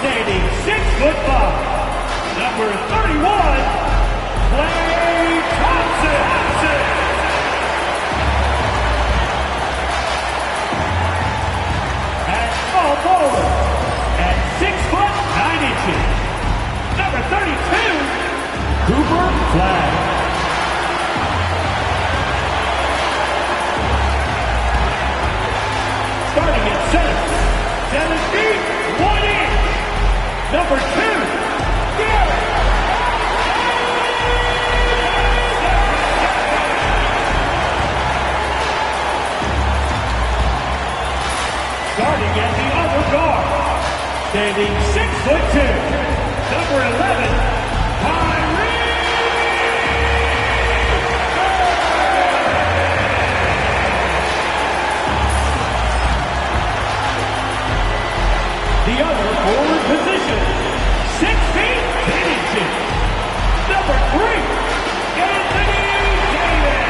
Standing 6'5", number 31, Klay Thompson. At small forward, at 6'9", number 32, Cooper Flag. Starting at center, 7 feet, 1 inch, number 2, Garrett. Starting at the other guard, standing 6'2", number 11, the other forward position, 6 feet, 10 inches, number 3, Anthony Davis.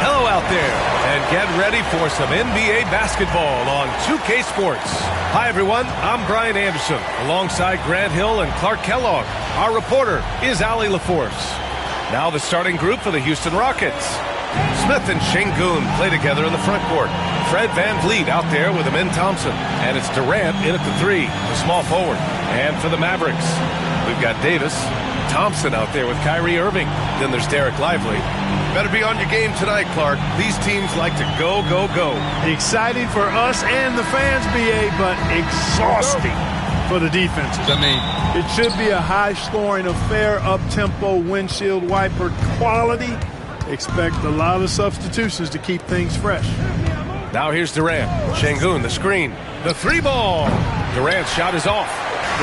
Hello out there, and get ready for some NBA basketball on 2K Sports. Hi everyone, I'm Brian Anderson, alongside Grant Hill and Clark Kellogg. Our reporter is Allie LaForce. Now the starting group for the Houston Rockets. Smith and Şengün play together in the front court. Fred VanVleet out there with Amin Thompson. And it's Durant in at the 3, the small forward. And for the Mavericks, we've got Davis, Thompson out there with Kyrie Irving. Then there's Derek Lively. Better be on your game tonight, Clark. These teams like to go, go, go. Exciting for us and the fans, BA, but exhausting for the defenses. I mean, it should be a high-scoring affair, up-tempo, windshield wiper quality. Expect a lot of substitutions to keep things fresh. Now here's Durant. Şengün, the screen. The 3-ball. Durant's shot is off.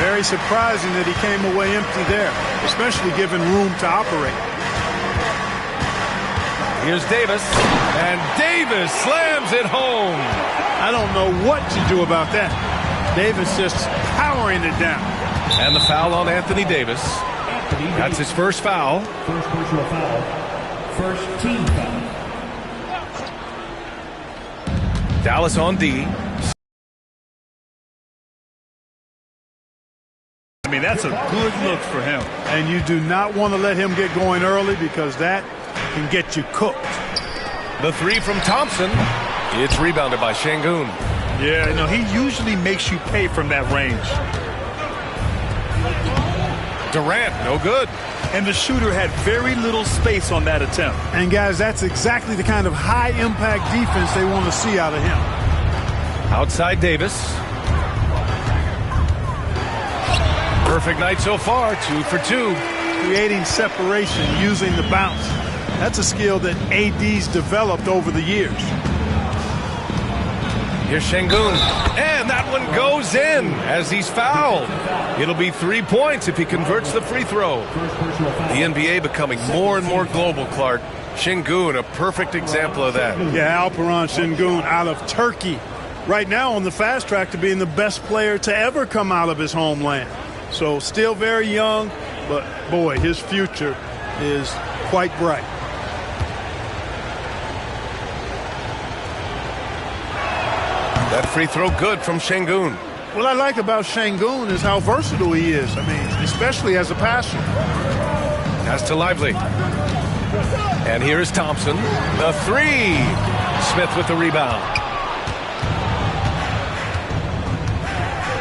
Very surprising that he came away empty there, especially given room to operate. Here's Davis. And Davis slams it home. I don't know what to do about that. Davis just powering it down. And the foul on Anthony Davis. That's his first foul. First personal foul. First team foul. Dallas on D. I mean, that's a good look for him. And you do not want to let him get going early because that can get you cooked. The 3 from Thompson. It's rebounded by Şengün. Yeah, you know, he usually makes you pay from that range. Durant, no good. And the shooter had very little space on that attempt. And guys, that's exactly the kind of high-impact defense they want to see out of him. Outside Davis. Perfect night so far, 2 for 2. Creating separation using the bounce. That's a skill that AD's developed over the years. Here's Şengün. And that one goes in as he's fouled. It'll be 3 points if he converts the free throw. The NBA becoming more and more global, Clark. Şengün, a perfect example of that. Yeah, Alperen Şengün out of Turkey. Right now on the fast track to being the best player to ever come out of his homeland. So still very young, but boy, his future is quite bright. That free throw good from Şengün. What I like about Şengün is how versatile he is. I mean, especially as a passer. Pass to Lively. And here is Thompson. The 3. Smith with the rebound.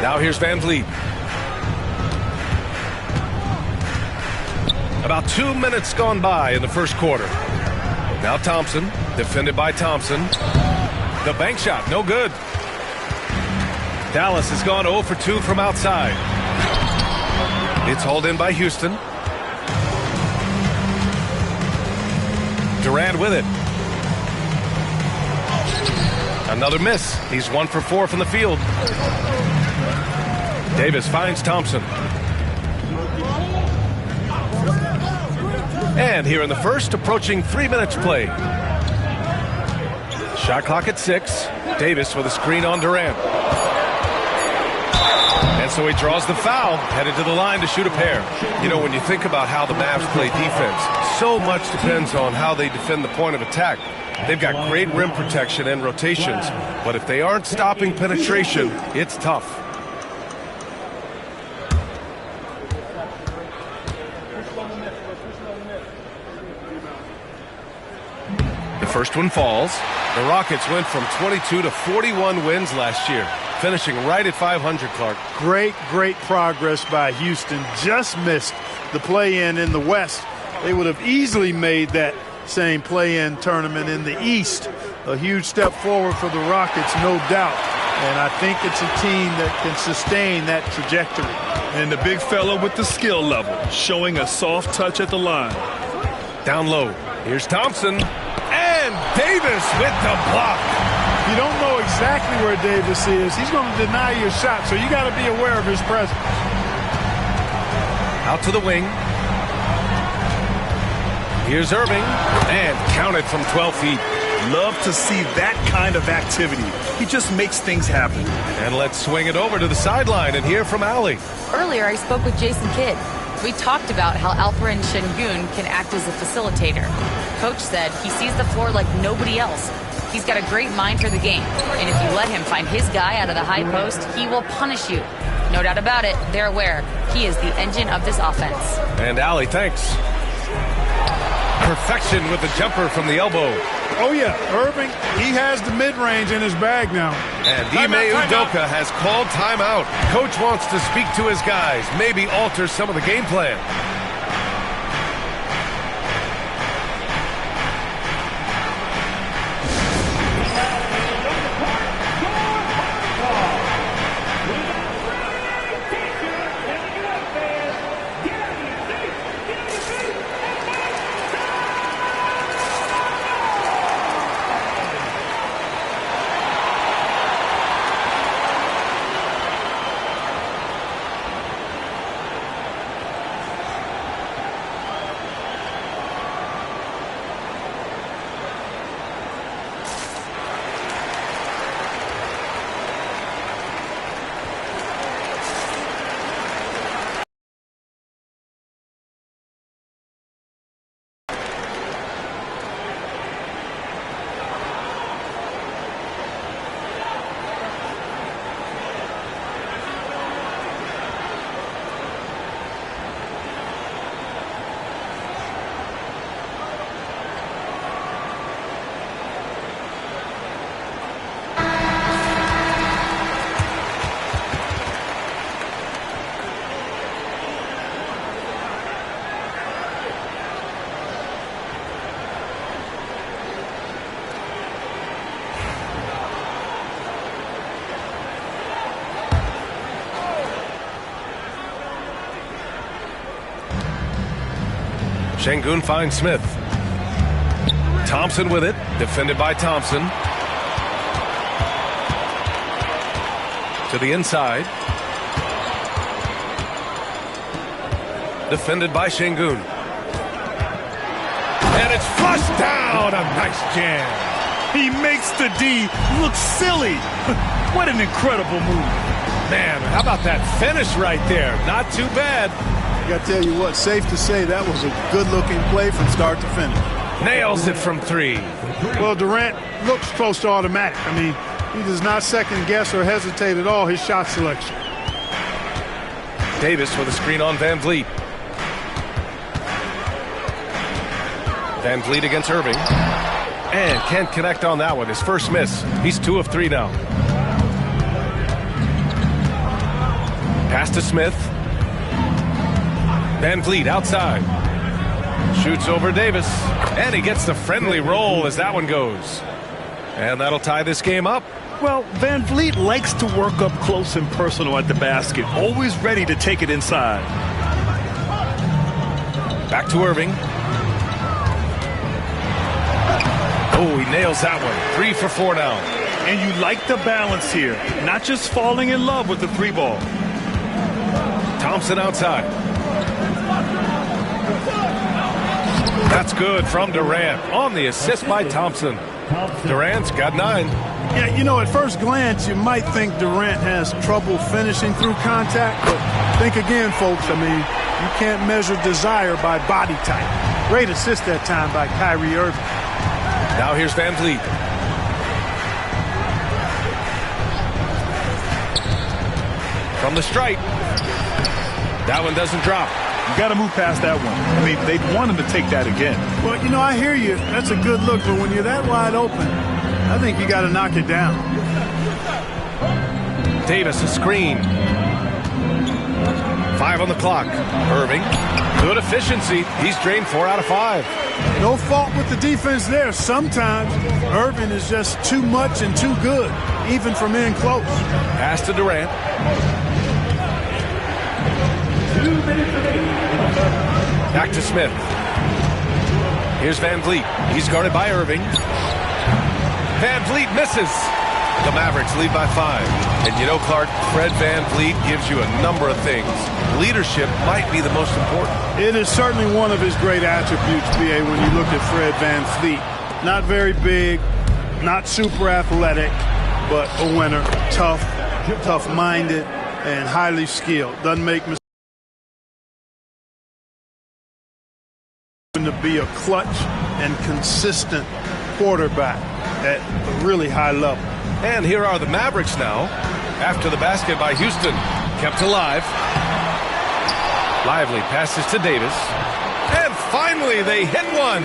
Now here's VanVleet. About 2 minutes gone by in the first quarter. Now Thompson, defended by Thompson. The bank shot, no good. Dallas has gone 0 for 2 from outside. It's hauled in by Houston. Durant with it. Another miss. He's 1 for 4 from the field. Davis finds Thompson. And here in the first, approaching 3 minutes played. Shot clock at 6. Davis with a screen on Durant. And so he draws the foul, headed to the line to shoot a pair. You know, when you think about how the Mavs play defense, so much depends on how they defend the point of attack. They've got great rim protection and rotations, but if they aren't stopping penetration, it's tough. First one falls. The Rockets went from 22 to 41 wins last year, finishing right at 500, Clark. Great progress by Houston. Just missed the play-in in the West. They would have easily made that same play-in tournament in the East. A huge step forward for the Rockets, no doubt. And I think it's a team that can sustain that trajectory. And the big fella with the skill level, showing a soft touch at the line. Down low. Here's Thompson. And Davis with the block. You don't know exactly where Davis is. He's going to deny you a shot, so you got to be aware of his presence. Out to the wing. Here's Irving. And counted from 12 feet. Love to see that kind of activity. He just makes things happen. And let's swing it over to the sideline and hear from Allie. Earlier, I spoke with Jason Kidd. We talked about how Alperen Şengün can act as a facilitator. Coach said he sees the floor like nobody else. He's got a great mind for the game. And if you let him find his guy out of the high post, he will punish you. No doubt about it, they're aware. He is the engine of this offense. And Allie, thanks. Perfection with the jumper from the elbow. Oh, yeah. Irving, he has the mid-range in his bag now. And Ime Udoka has called timeout. Coach wants to speak to his guys, maybe alter some of the game plan. Şengün finds Smith. Thompson with it. Defended by Thompson. To the inside. Defended by Şengün. And it's flushed down. A nice jam. He makes the D look silly. What an incredible move. Man, how about that finish right there? Not too bad. I got to tell you what, safe to say that was a good-looking play from start to finish. Nails it from three. Well, Durant looks close to automatic. I mean, he does not second-guess or hesitate at all his shot selection. Davis with a screen on Van Vliet. Van Vliet against Irving. And can't connect on that one. His first miss. He's 2 of 3 now. Pass to Smith. Van Vliet outside. Shoots over Davis. And he gets the friendly roll as that one goes. And that'll tie this game up. Well, Van Vliet likes to work up close and personal at the basket. Always ready to take it inside. Back to Irving. Oh, he nails that one. 3 for 4 now. And you like the balance here. Not just falling in love with the 3 ball. Thompson outside. That's good from Durant on the assist by Thompson. Durant's got 9. Yeah, you know, at first glance, you might think Durant has trouble finishing through contact, but think again, folks. I mean, you can't measure desire by body type. Great assist that time by Kyrie Irving. Now here's Van Vliet. From the stripe. That one doesn't drop. You got to move past that one. I mean, they'd want him to take that again. Well, you know, I hear you. That's a good look, but when you're that wide open, I think you got to knock it down. Davis, a screen. 5 on the clock. Irving, good efficiency. He's drained 4 out of 5. No fault with the defense there. Sometimes Irving is just too much and too good, even from in close. Pass to Durant. Back to Smith. Here's Van Vliet. He's guarded by Irving. Van Vliet misses. The Mavericks lead by 5. And you know, Clark, Fred Van Vliet gives you a number of things. Leadership might be the most important. It is certainly one of his great attributes, B.A., when you look at Fred Van Vliet. Not very big, not super athletic, but a winner, tough-minded, and highly skilled. Doesn't make mistakes. To be a clutch and consistent quarterback at a really high level. And here are the Mavericks now. After the basket by Houston. Kept alive. Lively passes to Davis. And finally they hit one.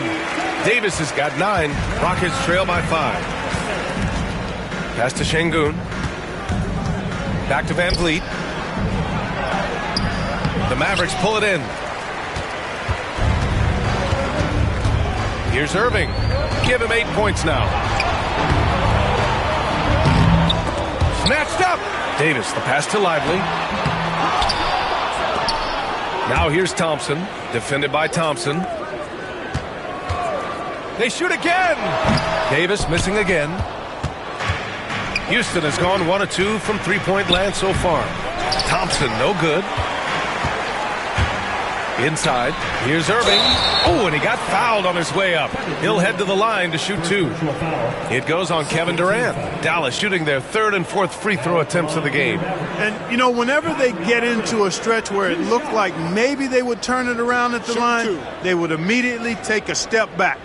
Davis has got 9. Rockets trail by 5. Pass to Şengün. Back to Van Vliet. The Mavericks pull it in. Here's Irving. Give him 8 points now. Snatched up. Davis, the pass to Lively. Now here's Thompson. Defended by Thompson. They shoot again. Davis missing again. Houston has gone 1 of 2 from three-point land so far. Thompson, no good. Inside, here's Irving. Oh, and he got fouled on his way up. He'll head to the line to shoot 2. It goes on Kevin Durant. Dallas shooting their 3rd and 4th free throw attempts of the game. And, you know, whenever they get into a stretch where it looked like maybe they would turn it around at the line, they would immediately take a step back.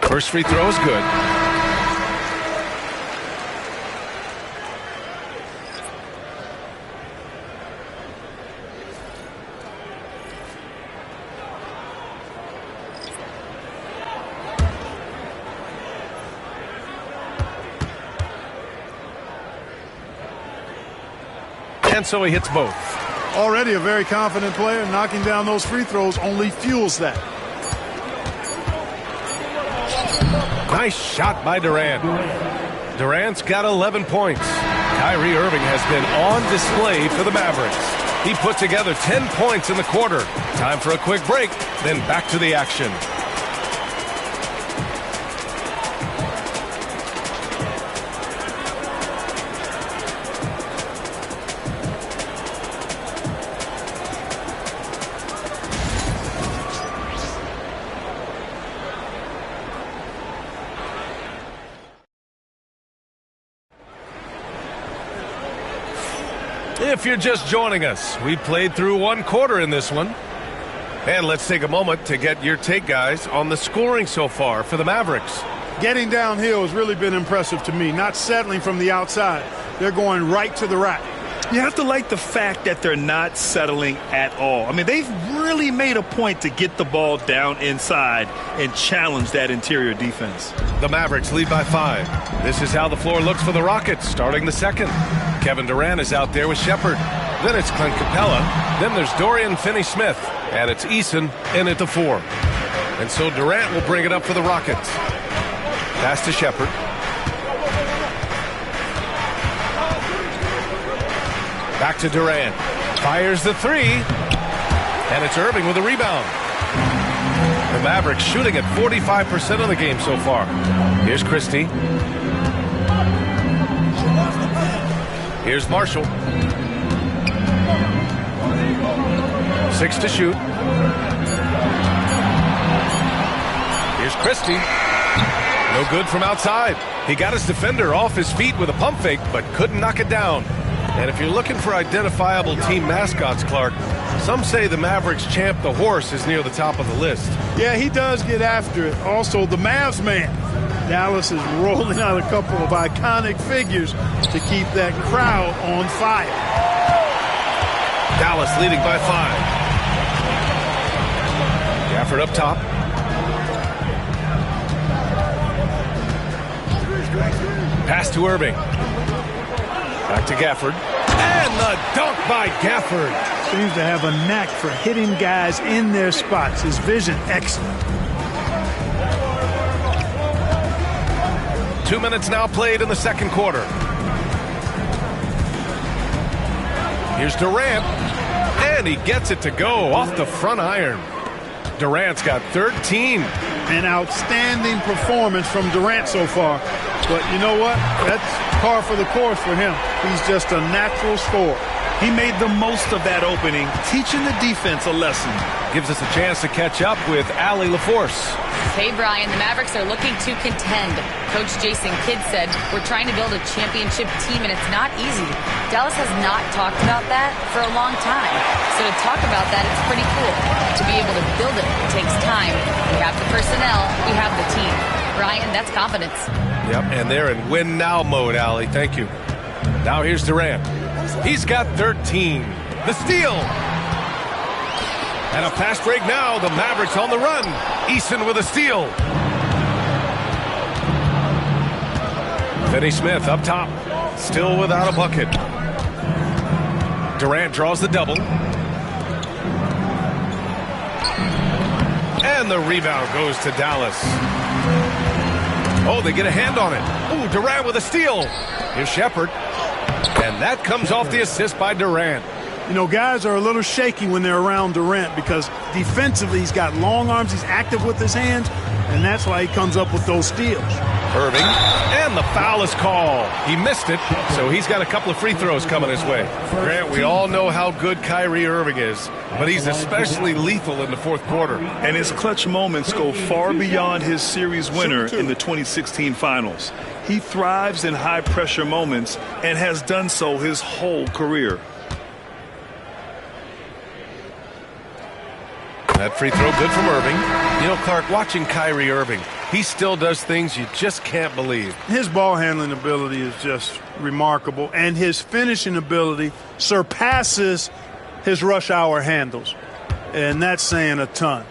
First free throw is good. And so he hits both. Already a very confident player. Knocking down those free throws only fuels that. Nice shot by Durant. Durant's got 11 points. Kyrie Irving has been on display for the Mavericks. He put together 10 points in the quarter. Time for a quick break, then back to the action. If you're just joining us, we played through 1 quarter in this one. And let's take a moment to get your take, guys, on the scoring so far for the Mavericks. Getting downhill has really been impressive to me. Not settling from the outside. They're going right to the rack. You have to like the fact that they're not settling at all. I mean, they've really made a point to get the ball down inside and challenge that interior defense. The Mavericks lead by 5. This is how the floor looks for the Rockets starting the second. Kevin Durant is out there with Shepard. Then it's Clint Capella. Then there's Dorian Finney-Smith. And it's Eason in at the 4. And so Durant will bring it up for the Rockets. Pass to Shepard. Back to Durant. Fires the 3. And it's Irving with a rebound. The Mavericks shooting at 45% of the game so far. Here's Christie. Here's Marshall. 6 to shoot. Here's Christie. No good from outside. He got his defender off his feet with a pump fake, but couldn't knock it down. And if you're looking for identifiable team mascots, Clark, some say the Mavericks champ, the horse, is near the top of the list. Yeah, he does get after it. Also, the Mavs man. Dallas is rolling out a couple of iconic figures to keep that crowd on fire. Dallas leading by 5. Gafford up top. Pass to Irving. Back to Gafford. And the dunk by Gafford. Seems to have a knack for hitting guys in their spots. His vision excellent. 2 minutes now played in the second quarter. Here's Durant. And he gets it to go off the front iron. Durant's got 13. An outstanding performance from Durant so far. But you know what? That's par for the course for him. He's just a natural scorer. He made the most of that opening, teaching the defense a lesson. Gives us a chance to catch up with Allie LaForce. Hey, Brian, the Mavericks are looking to contend. Coach Jason Kidd said, we're trying to build a championship team, and it's not easy. Dallas has not talked about that for a long time. So to talk about that, it's pretty cool. To be able to build it takes time. We have the personnel. We have the team. Brian, that's confidence. Yep, and they're in win-now mode, Allie. Thank you. Now here's Durant. He's got 13. The steal. And a fast break now. The Mavericks on the run. Eason with a steal. Finney Smith up top. Still without a bucket. Durant draws the double. And the rebound goes to Dallas. Oh, they get a hand on it. Oh, Durant with a steal. Here's Shepherd. And that comes off the assist by Durant. You know, guys are a little shaky when they're around Durant because defensively he's got long arms, he's active with his hands, and that's why he comes up with those steals. Irving, and the foul is called. He missed it, so he's got a couple of free throws coming his way. Grant, we all know how good Kyrie Irving is, but he's especially lethal in the fourth quarter. And his clutch moments go far beyond his series winner in the 2016 finals. He thrives in high-pressure moments and has done so his whole career. That free throw good from Irving. You know, Clark, watching Kyrie Irving, he still does things you just can't believe. His ball handling ability is just remarkable, and his finishing ability surpasses his rush hour handles. And that's saying a ton.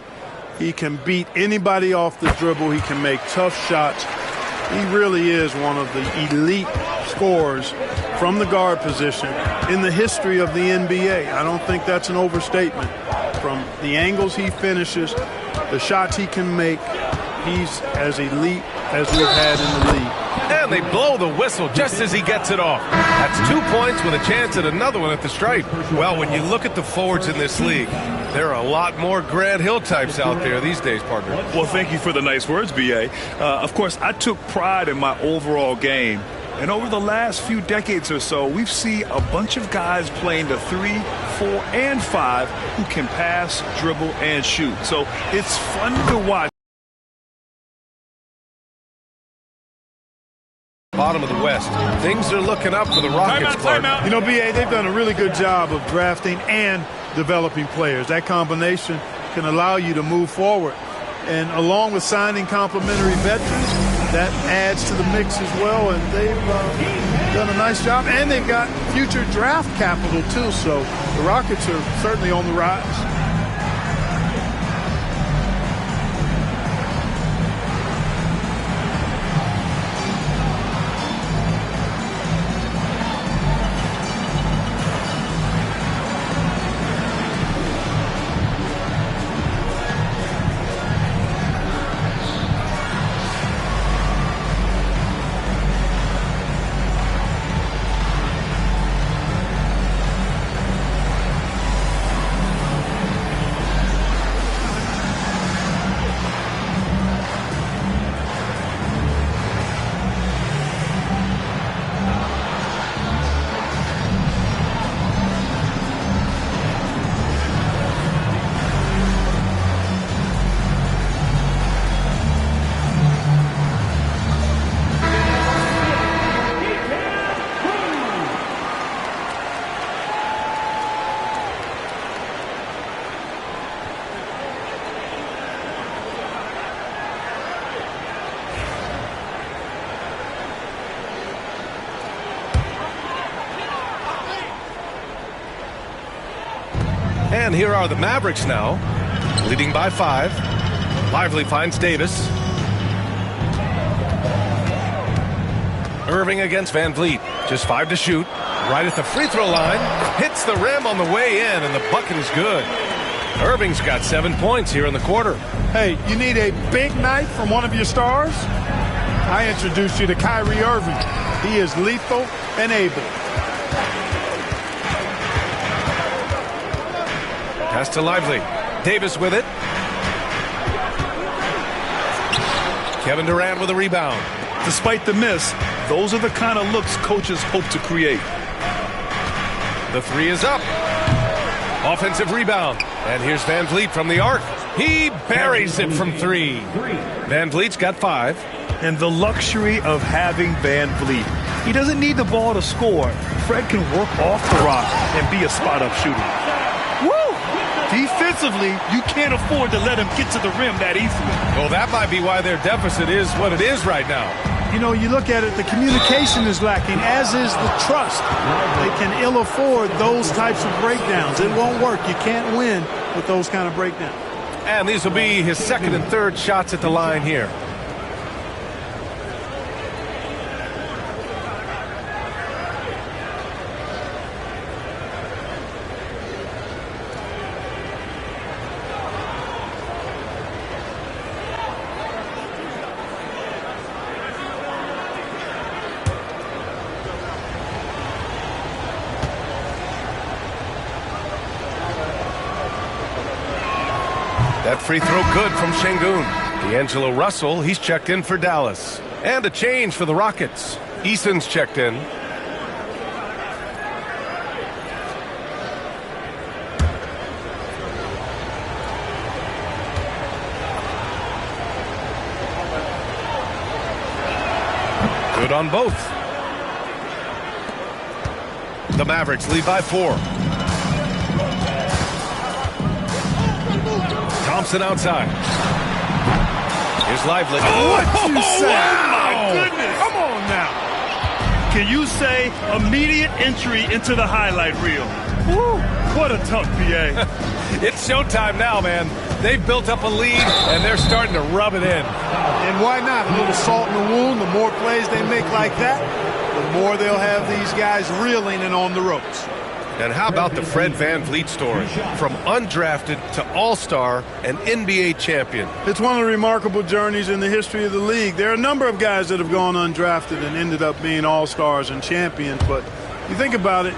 He can beat anybody off the dribble. He can make tough shots. He really is one of the elite scorers from the guard position in the history of the NBA. I don't think that's an overstatement. From the angles he finishes, the shots he can make, he's as elite as we've had in the league. And they blow the whistle just as he gets it off. That's 2 points with a chance at another one at the stripe. Well, when you look at the forwards in this league, there are a lot more Grant Hill types out there these days, partner. Well, thank you for the nice words, B.A. Of course, I took pride in my overall game. And over the last few decades or so, we've seen a bunch of guys playing the 3, 4, and 5 who can pass, dribble, and shoot. So it's fun to watch. Bottom of the West. Things are looking up for the Rockets, Clark. You know, B.A., they've done a really good job of drafting and developing players. That combination can allow you to move forward. And along with signing complementary veterans, that adds to the mix as well. And they've done a nice job. And they've got future draft capital, too. So the Rockets are certainly on the rise. And here are the Mavericks now, leading by 5. Lively finds Davis. Irving against Van Vliet. Just 5 to shoot. Right at the free throw line. Hits the rim on the way in, and the bucket is good. Irving's got 7 points here in the quarter. Hey, you need a big night from one of your stars? I introduced you to Kyrie Irving. He is lethal and able. Pass to Lively. Davis with it. Kevin Durant with a rebound. Despite the miss, those are the kind of looks coaches hope to create. The 3 is up. Offensive rebound. And here's Van Vliet from the arc. He buries it from 3. Van Vliet's got 5. And the luxury of having Van Vliet. He doesn't need the ball to score. Fred can work off the rock and be a spot-up shooter. Woo! Defensively, you can't afford to let him get to the rim that easily. Well, that might be why their deficit is what it is right now. You know, you look at it, the communication is lacking, as is the trust. They can ill afford those types of breakdowns. It won't work. You can't win with those kind of breakdowns. And these will be his second and third shots at the line here. That free throw good from Şengün. D'Angelo Russell, he's checked in for Dallas. And a change for the Rockets. Eason's checked in. Good on both. The Mavericks lead by 4. Thompson outside. Here's Lively. What you say? Wow! My goodness. Come on now. Can you say immediate entry into the highlight reel? Woo! What a tough BA. It's showtime now, man. They've built up a lead, and they're starting to rub it in. And why not? A little salt in the wound. The more plays they make like that, the more they'll have these guys reeling and on the ropes. And how about the Fred Van Vliet story? From undrafted to all-star and NBA champion. It's one of the remarkable journeys in the history of the league. There are a number of guys that have gone undrafted and ended up being all-stars and champions, but you think about it,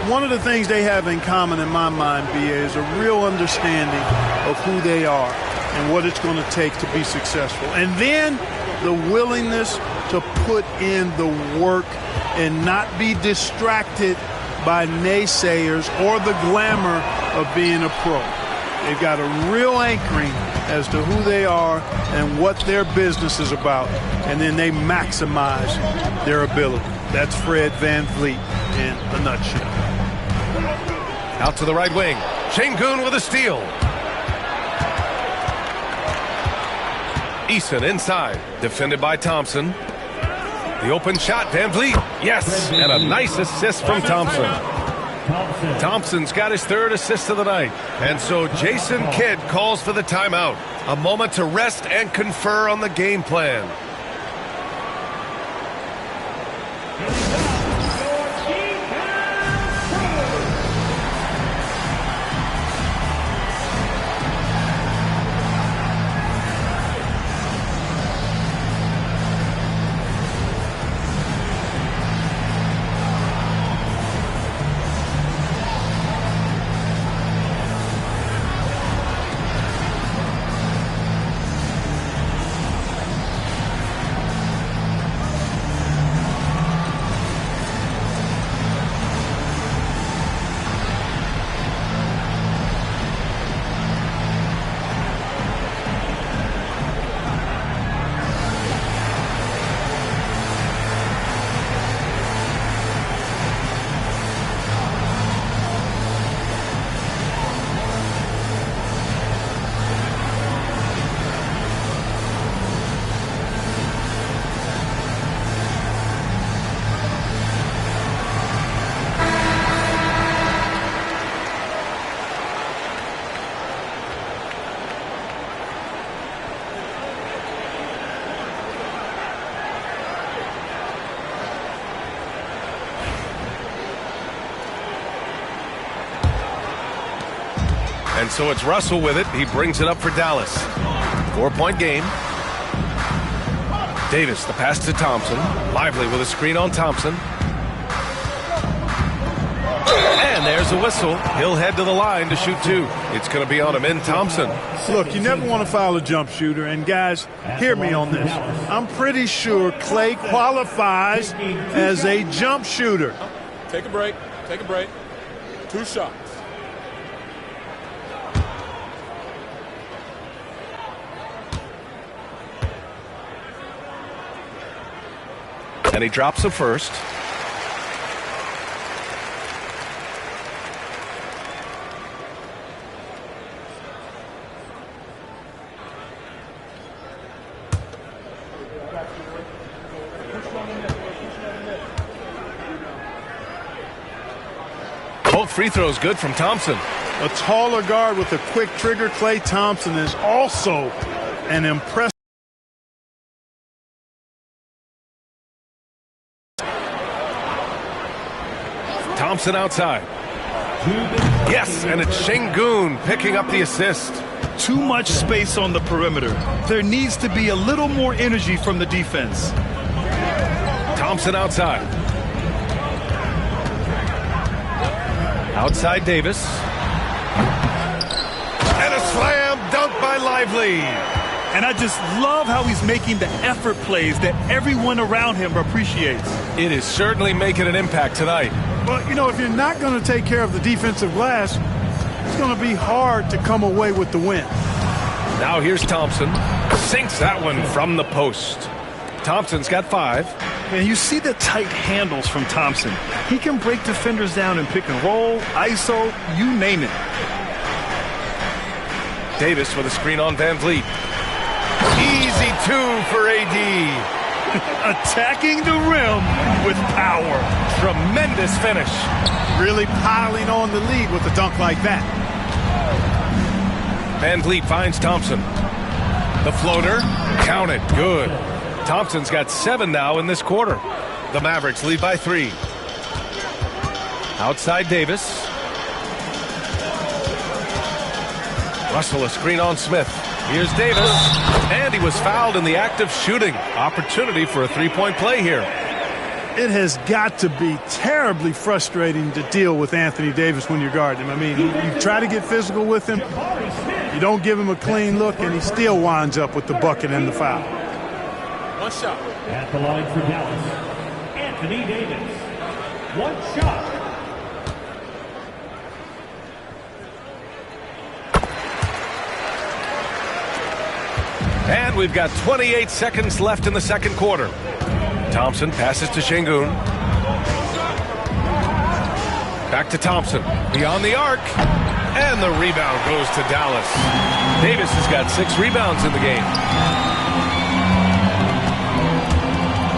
one of the things they have in common in my mind, BA, is a real understanding of who they are and what it's going to take to be successful. And then the willingness to put in the work and not be distracted by naysayers or the glamour of being a pro. They've got a real anchoring as to who they are and what their business is about, and then they maximize their ability. That's Fred Van Vliet in a nutshell. Out to the right wing. Şengün with a steal. Eason inside. Defended by Thompson. The open shot, Van Vliet. Yes, and a nice assist from Thompson. Thompson's got his third assist of the night. And so Jason Kidd calls for the timeout. A moment to rest and confer on the game plan. And so it's Russell with it. He brings it up for Dallas. 4-point game. Davis, the pass to Thompson. Lively with a screen on Thompson. And there's a whistle. He'll head to the line to shoot 2. It's going to be on him in Thompson. Look, you never want to foul a jump shooter. And, guys, hear me on this. I'm pretty sure Clay qualifies as a jump shooter. Take a break. Take a break. 2 shots. And he drops the first. Both free throws good from Thompson. A taller guard with a quick trigger. Klay Thompson is also an impressive. Thompson outside. Yes, and it's Şengün picking up the assist. Too much space on the perimeter. There needs to be a little more energy from the defense. Thompson outside. Outside Davis. And a slam dunk by Lively. And I just love how he's making the effort plays that everyone around him appreciates. It is certainly making an impact tonight. But, you know, if you're not going to take care of the defensive glass, it's going to be hard to come away with the win. Now here's Thompson. Sinks that one from the post. Thompson's got 5. And you see the tight handles from Thompson. He can break defenders down in pick and roll, ISO, you name it. Davis with a screen on Van Vliet. Easy 2 for AD. Attacking the rim with power. Tremendous finish. Really piling on the lead with a dunk like that. Van Vliet finds Thompson. The floater. Count it. Good. Thompson's got 7 now in this quarter. The Mavericks lead by 3. Outside Davis. Russell a screen on Smith. Here's Davis. And he was fouled in the act of shooting. Opportunity for a 3-point play here. It has got to be terribly frustrating to deal with Anthony Davis when you're guarding him. I mean, you try to get physical with him. You don't give him a clean look, and he still winds up with the bucket and the foul. 1 shot. At the line for Dallas, Anthony Davis. 1 shot. And we've got 28 seconds left in the second quarter. Thompson passes to Şengün. Back to Thompson. Beyond the arc. And the rebound goes to Dallas. Davis has got 6 rebounds in the game.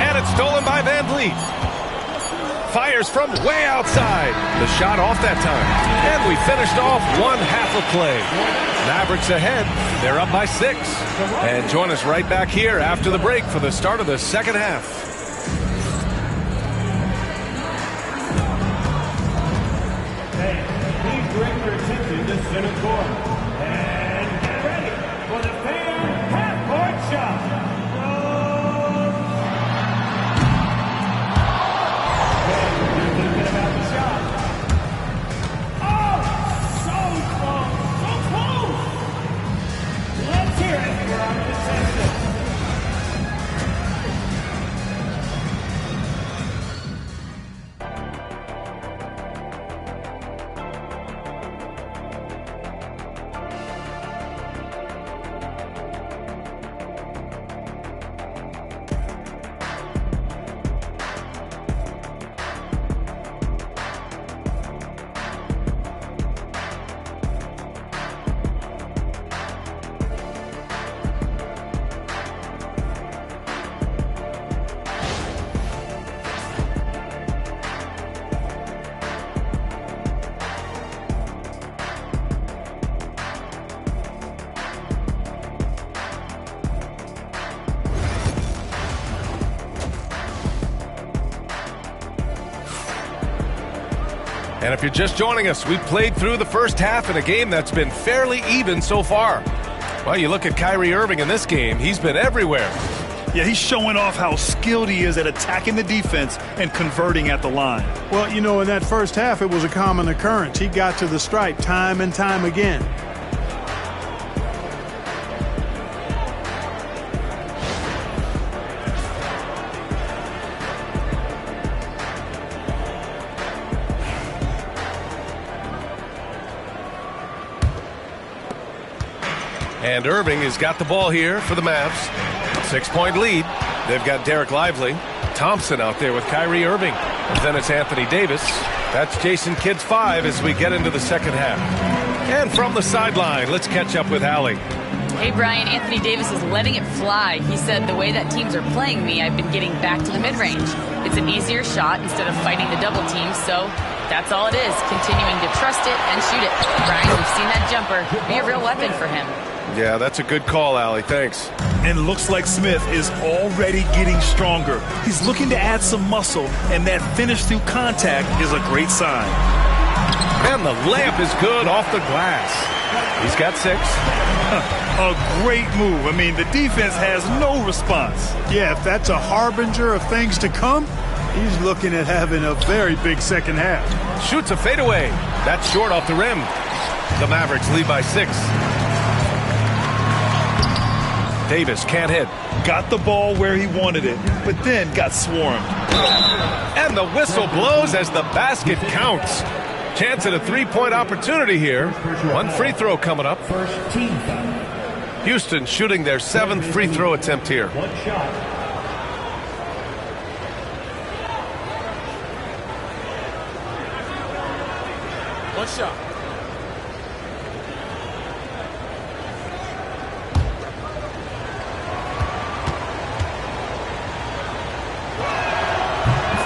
And it's stolen by Van Vliet. Fires from way outside. The shot off that time. And we finished off 1 half of play. Mavericks ahead. They're up by 6. And join us right back here after the break for the start of the second half. Please direct your attention to center court. And get ready for the fan half-court shot. Thinking about the shot. Oh, so close. Let's hear it for our contestant. And if you're just joining us, we've played through the first half in a game that's been fairly even so far. Well, you look at Kyrie Irving in this game, he's been everywhere. Yeah, he's showing off how skilled he is at attacking the defense and converting at the line. Well, you know, in that first half, it was a common occurrence. He got to the stripe time and time again. And Irving has got the ball here for the Mavs. 6-point lead. They've got Derek Lively. Thompson out there with Kyrie Irving. And then it's Anthony Davis. That's Jason Kidd's 5 as we get into the second half. And from the sideline, let's catch up with Allie. Hey, Brian, Anthony Davis is letting it fly. He said, the way that teams are playing me, I've been getting back to the mid-range. It's an easier shot instead of fighting the double team, so that's all it is, continuing to trust it and shoot it. Brian, we've seen that jumper be a real weapon for him. Yeah, that's a good call, Allie. Thanks. And looks like Smith is already getting stronger. He's looking to add some muscle, and that finish through contact is a great sign. And the layup is good off the glass. He's got 6. A great move. I mean, the defense has no response. Yeah, if that's a harbinger of things to come, he's looking at having a very big second half. Shoots a fadeaway. That's short off the rim. The Mavericks lead by 6. Davis can't hit. Got the ball where he wanted it, but then got swarmed. And the whistle blows as the basket counts. Chance at a 3-point opportunity here. One free throw coming up. Houston shooting their 7th free throw attempt here. One shot. One shot.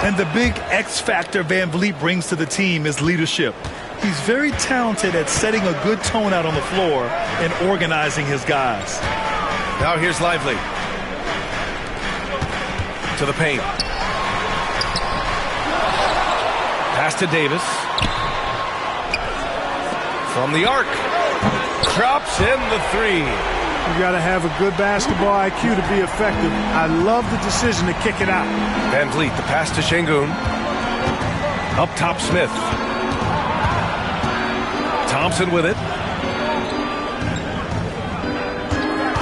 And the big X factor Van Vliet brings to the team is leadership. He's very talented at setting a good tone out on the floor and organizing his guys. Now here's Lively. To the paint. Pass to Davis. From the arc. Drops in the 3. You got to have a good basketball IQ to be effective. I love the decision to kick it out. Van Vliet, the pass to Şengün. Up top, Smith. Thompson with it.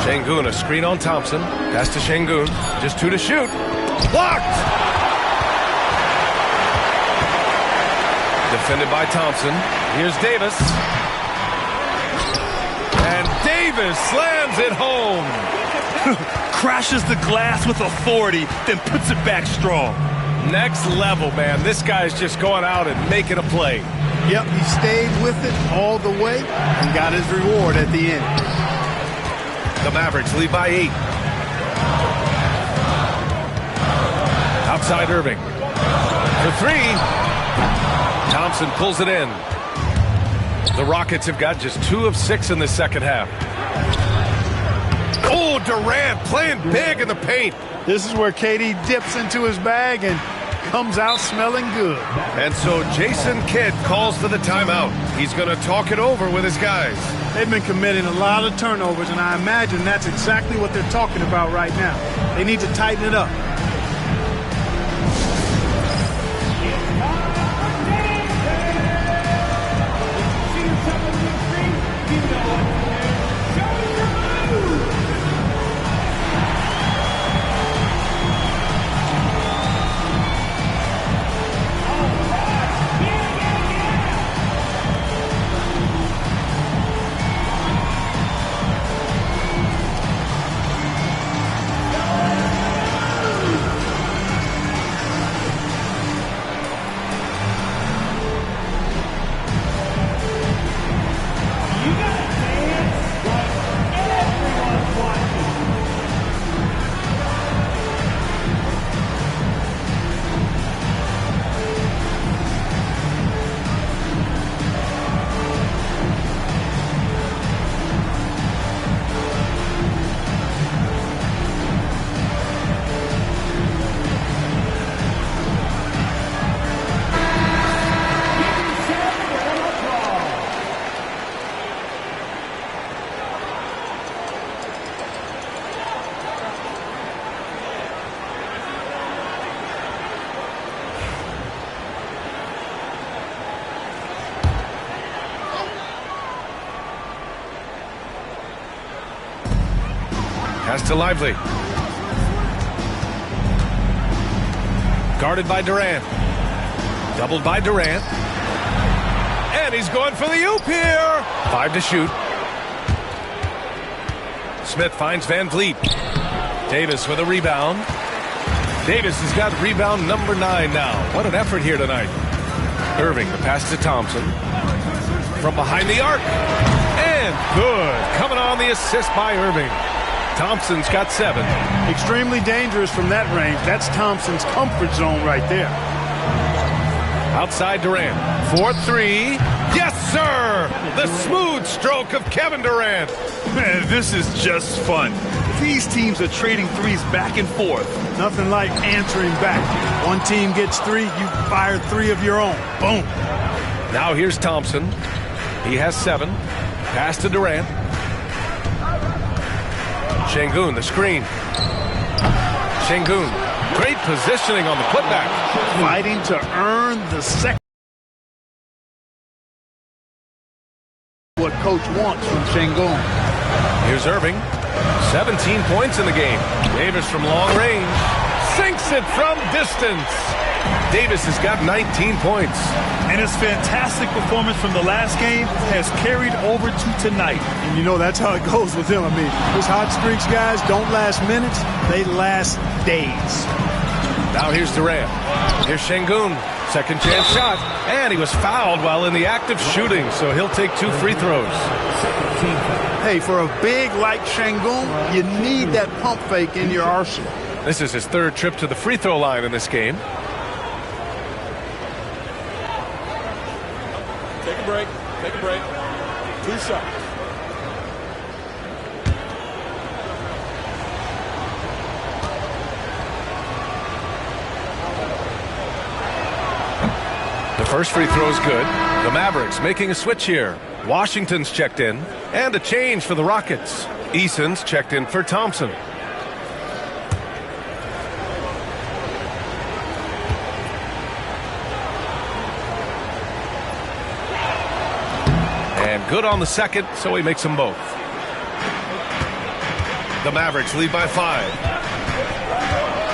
Şengün, a screen on Thompson. Pass to Şengün. Just 2 to shoot. Blocked! Defended by Thompson. Here's Davis. And Davis slams it home. Crashes the glass with authority, then puts it back strong. Next level, man. This guy's just going out and making a play. Yep, he stayed with it all the way and got his reward at the end. The Mavericks lead by 8. Outside Irving. For 3. Thompson pulls it in. The Rockets have got just 2 of 6 in the second half. Oh, Durant playing big in the paint. This is where KD dips into his bag and comes out smelling good. And so Jason Kidd calls for the timeout. He's going to talk it over with his guys. They've been committing a lot of turnovers, and I imagine that's exactly what they're talking about right now. They need to tighten it up. Pass to Lively. Guarded by Durant. Doubled by Durant. And he's going for the oop here. 5 to shoot. Smith finds Van Vliet. Davis with a rebound. Davis has got rebound number 9 now. What an effort here tonight. Irving, the pass to Thompson. From behind the arc. And good. Coming on the assist by Irving. Thompson's got 7. Extremely dangerous from that range. That's Thompson's comfort zone right there. Outside Durant. 4-3. Yes, sir! The smooth stroke of Kevin Durant. Man, this is just fun. These teams are trading threes back and forth. Nothing like answering back. One team gets 3, you fire 3 of your own. Boom. Now here's Thompson. He has 7. Pass to Durant. Şengün, the screen. Şengün, great positioning on the putback. Fighting to earn the second. What coach wants from Şengün. Here's Irving. 17 points in the game. Davis from long range. Sinks it from distance. Davis has got 19 points. And his fantastic performance from the last game has carried over to tonight. And you know that's how it goes with him. I mean, his hot streaks, guys, don't last minutes. They last days. Now here's Durant. Here's Şengün. Second chance shot. And he was fouled while in the act of shooting, so he'll take 2 free throws. Hey, for a big like Şengün, you need that pump fake in your arsenal. This is his 3rd trip to the free throw line in this game. Take a break. Take a break. 2 shots. The first free throw is good. The Mavericks making a switch here. Washington's checked in. And a change for the Rockets. Eason's checked in for Thompson. And good on the second, so he makes them both. The Mavericks lead by 5.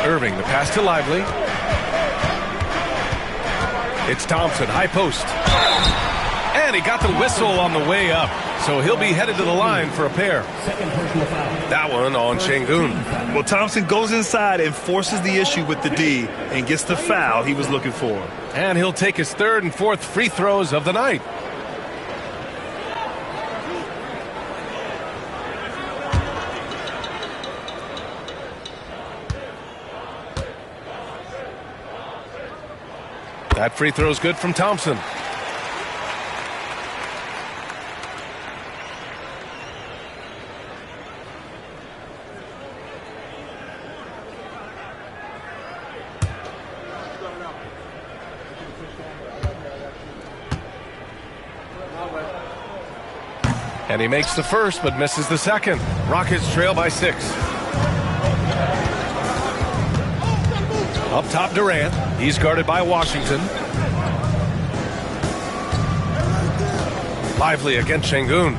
Irving, the pass to Lively. It's Thompson, high post. And he got the whistle on the way up, so he'll be headed to the line for a pair. That one on Şengün. Well, Thompson goes inside and forces the issue with the D and gets the foul he was looking for. And he'll take his 3rd and 4th free throws of the night. That free throw is good from Thompson. And he makes the first, but misses the second. Rockets trail by 6. Up top, Durant. He's guarded by Washington. Lively against Şengün.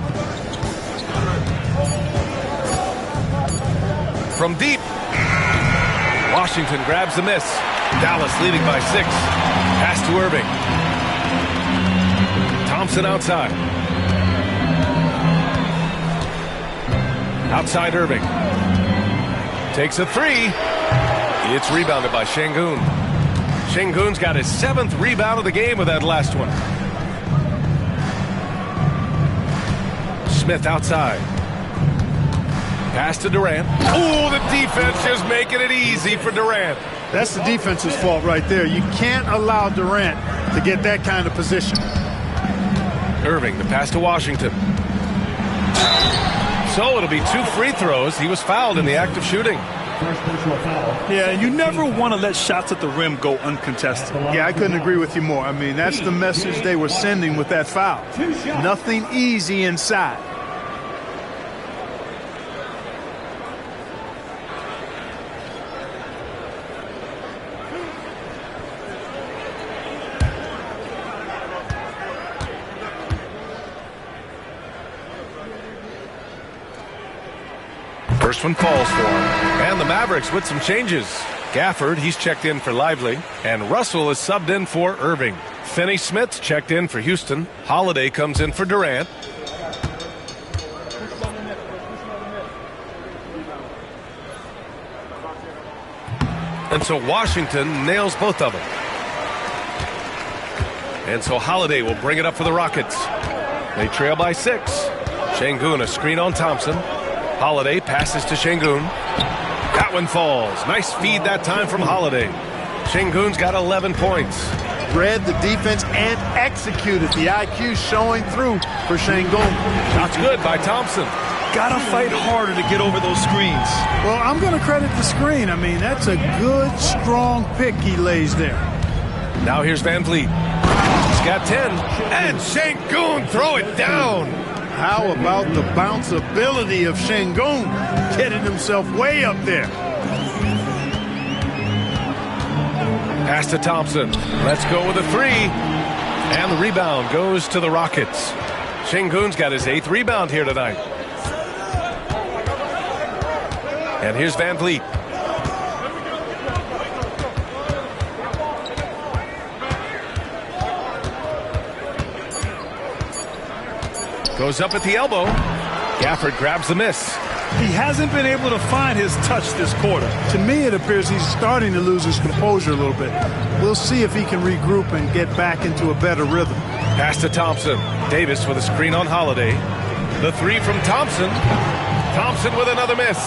From deep. Washington grabs the miss. Dallas leading by 6. Pass to Irving. Thompson outside. Outside Irving. Takes a 3. It's rebounded by Şengün. Şengün's got his 7th rebound of the game with that last one. Smith outside. Pass to Durant. Oh, the defense just making it easy for Durant. That's the defense's fault right there. You can't allow Durant to get that kind of position. Irving, the pass to Washington. So it'll be 2 free throws. He was fouled in the act of shooting. Yeah, you never want to let shots at the rim go uncontested. Yeah, I couldn't agree with you more. I mean, that's the message they were sending with that foul. Nothing easy inside. First one falls for him. And the Mavericks with some changes. Gafford, he's checked in for Lively. And Russell is subbed in for Irving. Finney-Smith's checked in for Houston. Holiday comes in for Durant. And so Washington nails both of them. And so Holiday will bring it up for the Rockets. They trail by 6. Şengün a screen on Thompson. Holiday passes to Şengün. That one falls. Nice feed that time from Holiday. Şengün's got 11 points. Read the defense and executed. The IQ showing through for Şengün. Shots good by Thompson. Gotta fight harder to get over those screens. Well, I'm going to credit the screen. I mean, that's a good, strong pick he lays there. Now here's Van Vliet. He's got 10. And Şengün throw it down. How about the bounce ability of Şengün getting himself way up there? Pass to Thompson. Let's go with a 3. And the rebound goes to the Rockets. Şengün's got his 8th rebound here tonight. And here's Van Vliet. Goes up at the elbow. Gafford grabs the miss. He hasn't been able to find his touch this quarter. To me, it appears he's starting to lose his composure a little bit. We'll see if he can regroup and get back into a better rhythm. Pass to Thompson. Davis with a screen on Holiday. The 3 from Thompson. Thompson with another miss.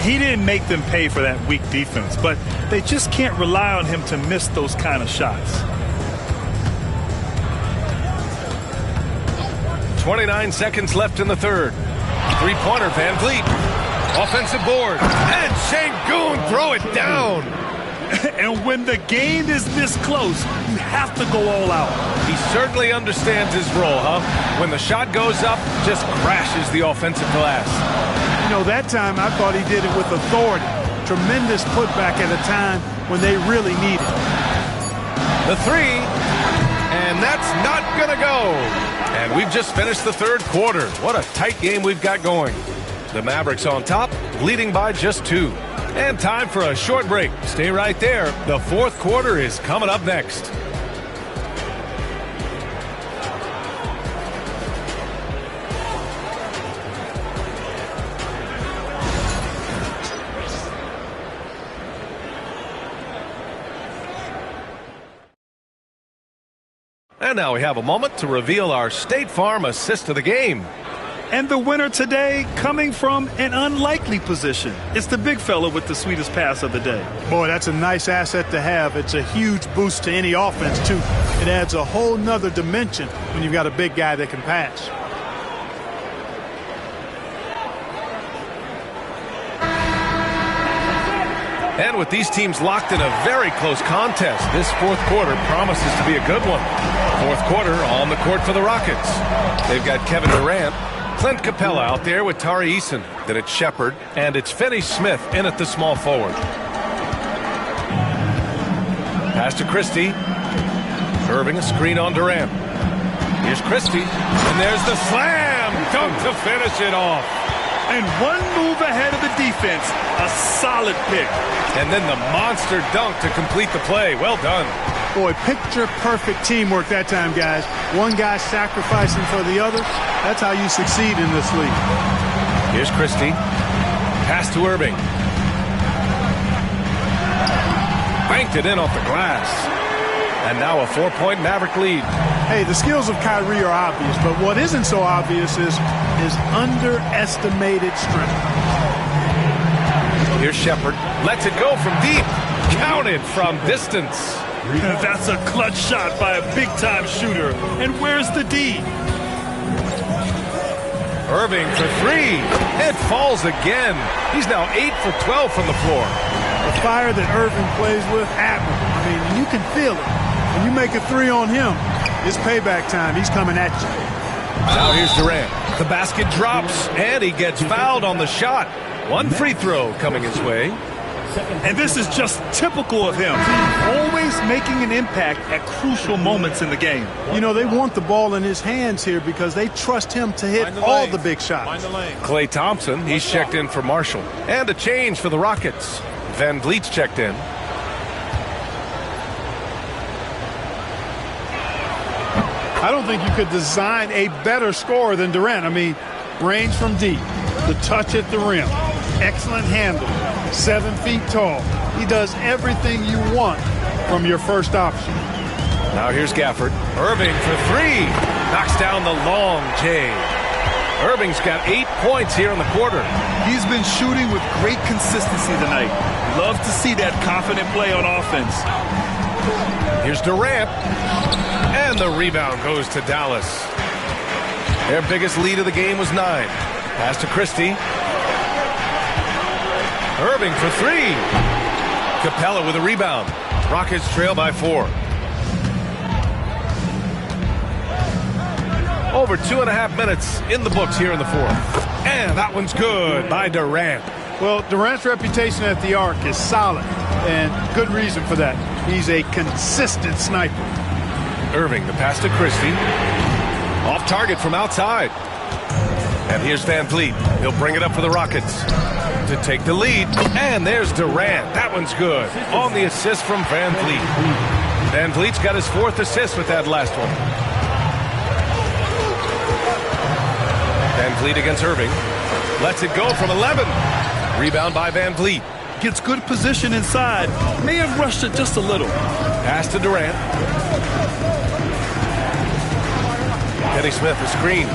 He didn't make them pay for that weak defense, but they just can't rely on him to miss those kind of shots. 29 seconds left in the third. Three-pointer, Van Vliet. Offensive board. And Şengün throw it down. And when the game is this close, you have to go all out. He certainly understands his role, huh? When the shot goes up, just crashes the offensive glass. You know, that time I thought he did it with authority. Tremendous putback at a time when they really need it. The 3. And that's not going to go. And we've just finished the third quarter. What a tight game we've got going. The Mavericks on top, leading by just 2. And time for a short break. Stay right there. The fourth quarter is coming up next. And now we have a moment to reveal our State Farm assist of the game. And the winner today coming from an unlikely position. It's the big fella with the sweetest pass of the day. Boy, that's a nice asset to have. It's a huge boost to any offense, too. It adds a whole nother dimension when you've got a big guy that can pass. And with these teams locked in a very close contest, this fourth quarter promises to be a good one. Fourth quarter on the court for the Rockets. They've got Kevin Durant, Clint Capella out there with Tari Eason. Then it's Shepard, and it's Finney-Smith in at the small forward. Pass to Christie. Irving, a screen on Durant. Here's Christie, and there's the slam dunk to finish it off. And one move ahead of the defense. A solid pick. And then the monster dunk to complete the play. Well done. Boy, picture-perfect teamwork that time, guys. One guy sacrificing for the other. That's how you succeed in this league. Here's Christie. Pass to Irving. Banked it in off the glass. And now a 4-point Maverick lead. Hey, the skills of Kyrie are obvious, but what isn't so obvious is his underestimated strength. Here's Shepard. Lets it go from deep. Counted from distance. That's a clutch shot by a big-time shooter. And where's the D? Irving for 3. It falls again. He's now 8 for 12 from the floor. The fire that Irving plays with, admirable. I mean, you can feel it. When you make a 3 on him, it's payback time. He's coming at you. Now here's Durant. The basket drops, and he gets fouled on the shot. One free throw coming his way. And this is just typical of him. Always making an impact at crucial moments in the game. You know, they want the ball in his hands here because they trust him to hit all the big shots. Klay Thompson, he's checked in for Marshall. And a change for the Rockets. Van Vliet's checked in. I don't think you could design a better scorer than Durant. I mean, range from deep, the touch at the rim, excellent handle, 7 feet tall. He does everything you want from your first option. Now here's Gafford. Irving for 3. Knocks down the long J. Irving's got 8 points here in the quarter. He's been shooting with great consistency tonight. Love to see that confident play on offense. Here's Durant. And the rebound goes to Dallas. Their biggest lead of the game was 9. Pass to Christie. Irving for 3. Capella with a rebound. Rockets trail by 4. Over 2.5 minutes in the books here in the fourth. And that one's good by Durant. Well, Durant's reputation at the arc is solid, and good reason for that. He's a consistent sniper. Irving, the pass to Christie. Off target from outside. And here's Van Vliet. He'll bring it up for the Rockets to take the lead. And there's Durant. That one's good. On the assist from Van Vliet. Van Vliet's got his 4th assist with that last one. Van Vliet against Irving. Lets it go from 11. Rebound by Van Vliet. Gets good position inside. May have rushed it just a little. Pass to Durant. Kenny Smith, a screen.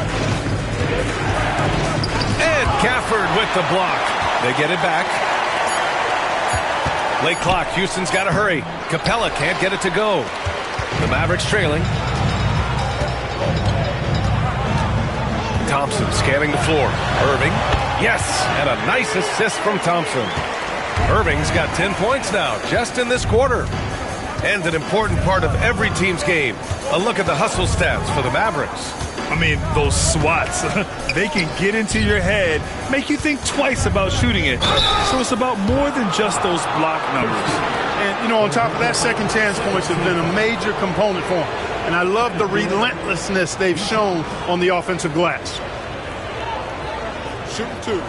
And Gafford with the block. They get it back. Late clock. Houston's got to hurry. Capella can't get it to go. The Mavericks trailing. Thompson scanning the floor. Irving. Yes, and a nice assist from Thompson. Irving's got 10 points now, just in this quarter. And an important part of every team's game. A look at the hustle stats for the Mavericks. I mean, those swats, they can get into your head, make you think twice about shooting it. So it's about more than just those block numbers. And, you know, on top of that, second chance points have been a major component for him. And I love the relentlessness they've shown on the offensive glass. Shooting 2.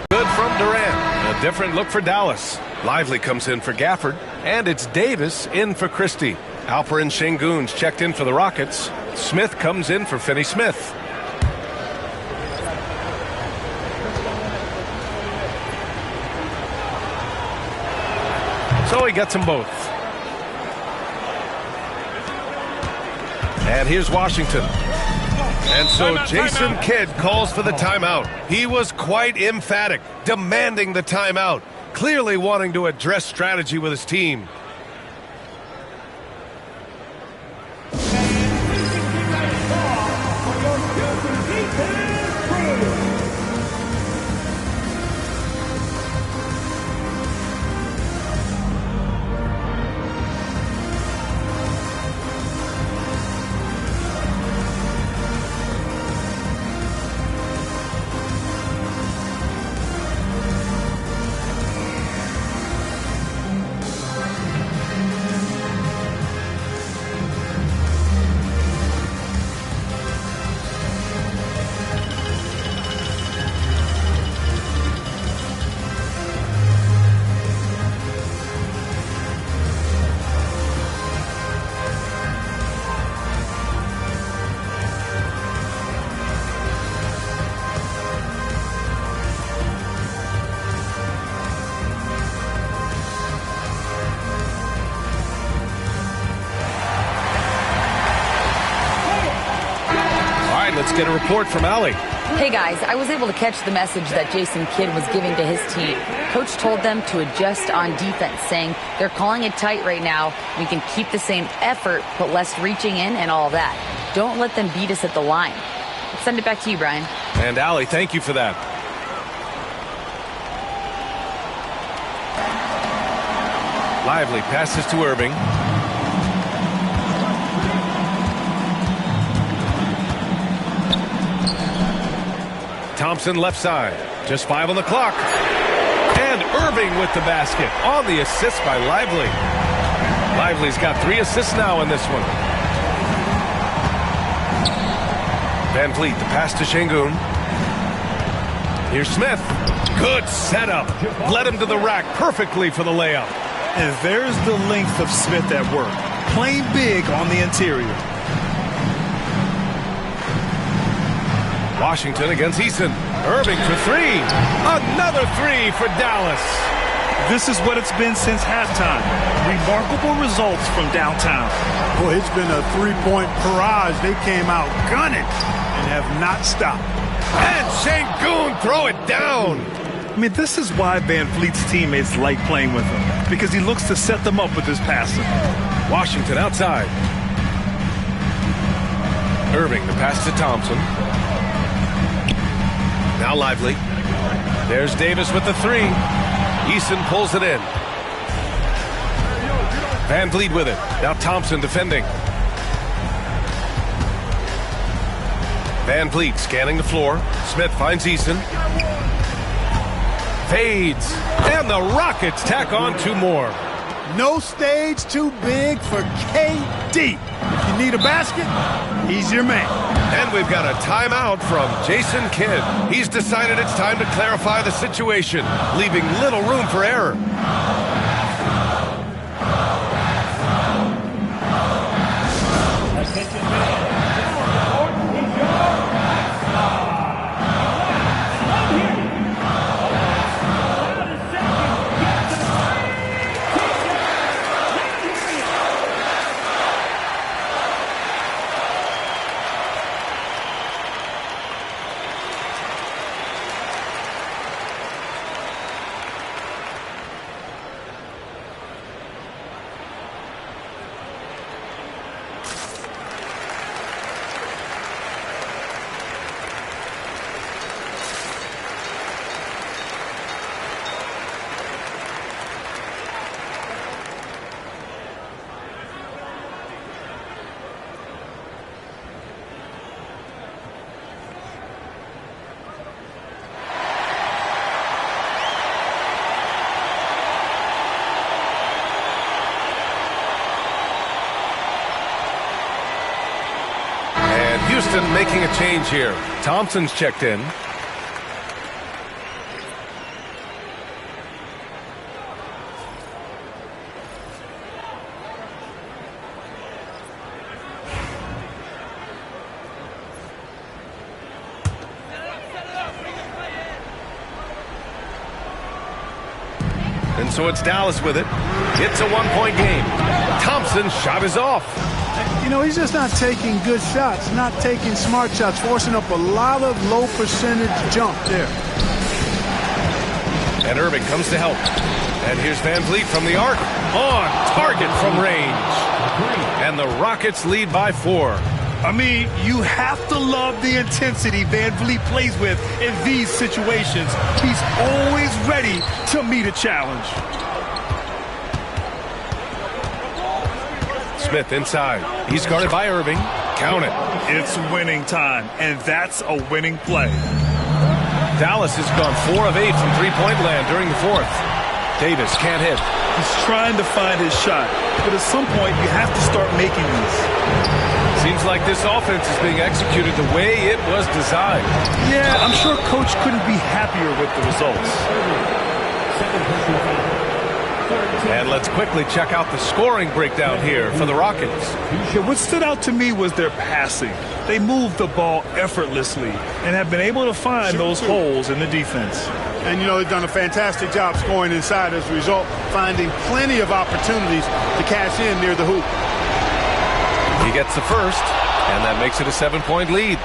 Good from Durant. A different look for Dallas. Lively comes in for Gafford. And it's Davis in for Christie. Alperen Şengün's checked in for the Rockets. Smith comes in for Finney Smith. So he gets them both. And here's Washington. And so Jason Kidd calls for the timeout. He was quite emphatic, demanding the timeout, clearly wanting to address strategy with his team. Let's get a report from Allie. Hey guys, I was able to catch the message that Jason Kidd was giving to his team. Coach told them to adjust on defense, saying they're calling it tight right now. We can keep the same effort, but less reaching in and all that. Don't let them beat us at the line. Let's send it back to you, Brian. And Allie, thank you for that. Lively passes to Irving. Thompson left side. Just 5 on the clock. And Irving with the basket on the assist by Lively. Lively's got 3 assists now in this one. Van Vliet, the pass to Şengün. Here's Smith. Good setup. Led him to the rack perfectly for the layup. And there's the length of Smith at work. Playing big on the interior. Washington against Eason. Irving for 3. Another 3 for Dallas. This is what it's been since halftime. Remarkable results from downtown. Boy, it's been a three-point barrage. They came out gunning and have not stopped. And Şengün throw it down. I mean, this is why Van Vliet's teammates like playing with him, because he looks to set them up with his passing. Washington outside. Irving, the pass to Thompson. Now Lively. There's Davis with the 3. Eason pulls it in. Van Vliet with it. Now Thompson defending. Van Vliet scanning the floor. Smith finds Eason. Fades. And the Rockets tack on 2 more. No stage too big for KD. If you need a basket, he's your man. And we've got a timeout from Jason Kidd. He's decided it's time to clarify the situation, leaving little room for error. Houston making a change here. Thompson's checked in. And so it's Dallas with it. It's a 1-point game. Thompson's shot is off. You know, he's just not taking good shots, not taking smart shots, forcing up a lot of low percentage jump there. And Irving comes to help. And here's Van Vliet from the arc. On target from range. And the Rockets lead by 4. I mean, you have to love the intensity Van Vliet plays with in these situations. He's always ready to meet a challenge. Smith inside. He's guarded by Irving. Count it. It's winning time, and that's a winning play. Dallas has gone 4 of 8 from three-point land during the 4th. Davis can't hit. He's trying to find his shot, but at some point you have to start making these. Seems like this offense is being executed the way it was designed. Yeah, I'm sure Coach couldn't be happier with the results. And let's quickly check out the scoring breakdown here for the Rockets. Yeah, what stood out to me was their passing. They moved the ball effortlessly and have been able to find those holes in the defense. And, you know, they've done a fantastic job scoring inside as a result, finding plenty of opportunities to cash in near the hoop. He gets the first, and that makes it a 7-point lead.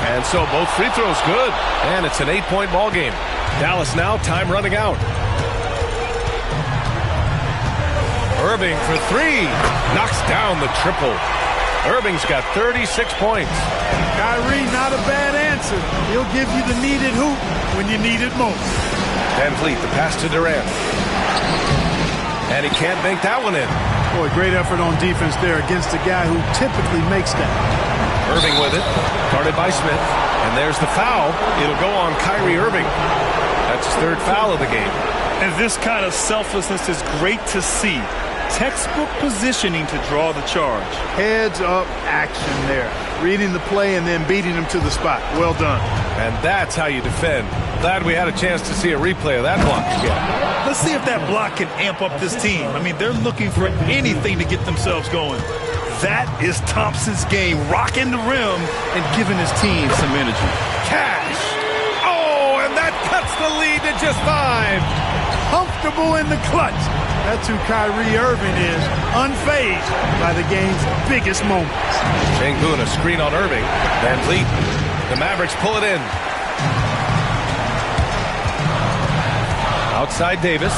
And so both free throws good, and it's an 8-point ball game. Dallas now, time running out. Irving for 3, knocks down the triple. Irving's got 36 points. Kyrie, not a bad answer. He'll give you the needed hoop when you need it most. Van Vliet, the pass to Durant. And he can't bank that one in. Boy, great effort on defense there against a guy who typically makes that. Irving with it, guarded by Smith. And there's the foul. It'll go on Kyrie Irving. That's his third foul of the game. And this kind of selflessness is great to see. Textbook positioning to draw the charge. Heads up action there. Reading the play and then beating him to the spot. Well done. And that's how you defend. Glad we had a chance to see a replay of that block again. Let's see if that block can amp up this team. I mean, they're looking for anything to get themselves going. That is Thompson's game, rocking the rim and giving his team some energy. Cash! Oh, and that cuts the lead to just 5. Comfortable in the clutch. That's who Kyrie Irving is, unfazed by the game's biggest moments. Sengun, a screen on Irving. Van Vliet. The Mavericks pull it in. Outside Davis.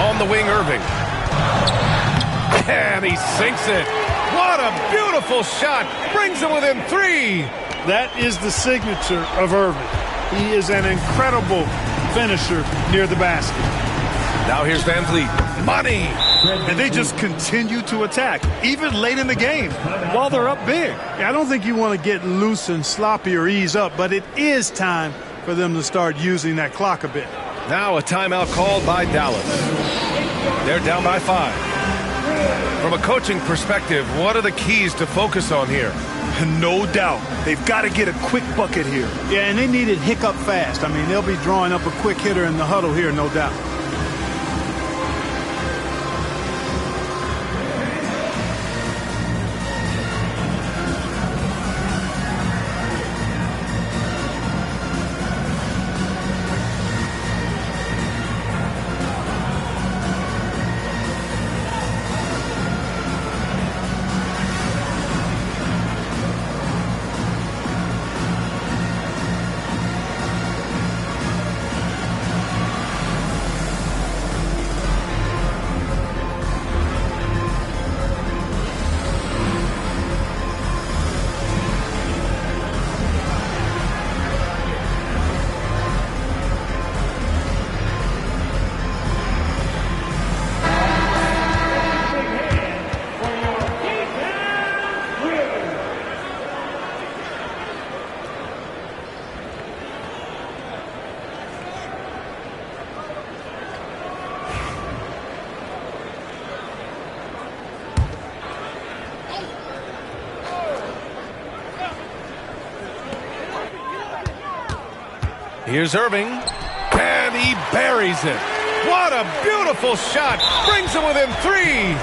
On the wing, Irving. And he sinks it. What a beautiful shot. Brings him within 3. That is the signature of Irving. He is an incredible finisher near the basket. Now here's Van Vliet. Money! And they just continue to attack, even late in the game, while they're up big. I don't think you want to get loose and sloppy or ease up, but it is time for them to start using that clock a bit. Now a timeout called by Dallas. They're down by 5. From a coaching perspective, what are the keys to focus on here? No doubt. They've got to get a quick bucket here. Yeah, and they need it hiccup fast. I mean, they'll be drawing up a quick hitter in the huddle here, no doubt. Here's Irving, and he buries it. What a beautiful shot. Brings him within 3.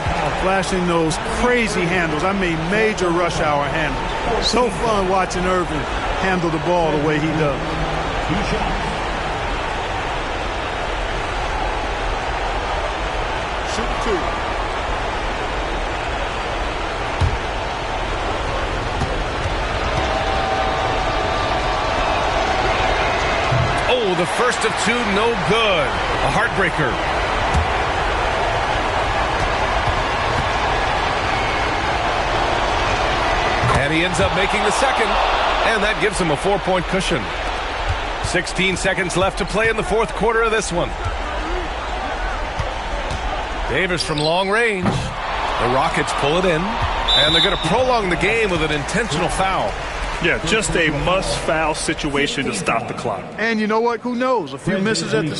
Flashing those crazy handles. I mean, major rush hour handles. So fun watching Irving handle the ball the way he does. Shoot 2. Oh, the first of 2, no good. A heartbreaker. And he ends up making the second, and that gives him a 4-point cushion. 16 seconds left to play in the fourth quarter of this one. Davis from long range. The Rockets pull it in, and they're going to prolong the game with an intentional foul. Yeah, just a must-foul situation to stop the clock. And you know what? Who knows? A few misses at the